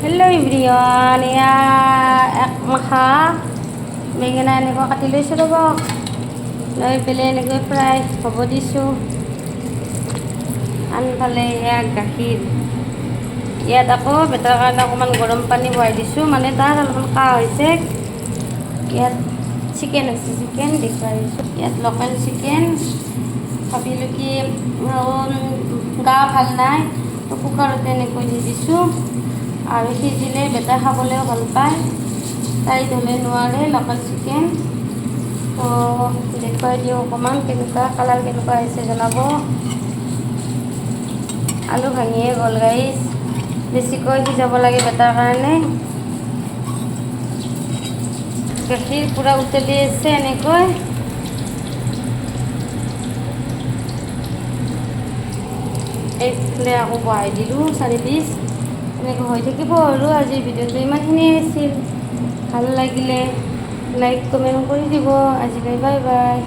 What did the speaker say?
Hello' everyone, এয়া এক মাখা বেঙেনা এনেকৈ কাটি লৈছোঁ ৰ'ব। লৈ পেলাই এনেকৈ ফ্ৰাই হ'ব দিছোঁ। আনফালে এয়া গাখীৰ, ইয়াত আকৌ বেটাৰ কাৰণে অকণমান গৰম পানী বহাই দিছোঁ, মানে তাৰ অলপমান কাহ হৈছে। ইয়াত চিকেন আছে, চিকেন দেখুৱাই দিছোঁ। ইয়াত লোকেল চিকেন, ভাবিলোঁ কি গা ভাল নাই তো কুকাৰতে এনেকৈ দি দিছোঁ। আৰু সিজিলে বেটা খাবলৈও ভাল পায়, তাই ধলে নোৱাৰে লোকেল চিকেন। তো দেখুৱাই দিওঁ অকণমান কেনেকুৱা কালাৰ কেনেকুৱা আহিছে জনাব। আলু ভাঙিয়ে গ'ল গাইছ, বেছিকৈ সিজাব লাগে বেটাৰ কাৰণে। গাখীৰ পূৰা উতলি আছে এনেকৈ। এইফালে আকৌ বহাই দিলোঁ 4 পিচ। এনেকৈ হৈ থাকিব আৰু আজিৰ ভিডিঅ'টো ইমানখিনিয়ে আছিল। ভাল লাগিলে লাইক কমেণ্ট কৰি দিব। আজিলৈ বাই বাই।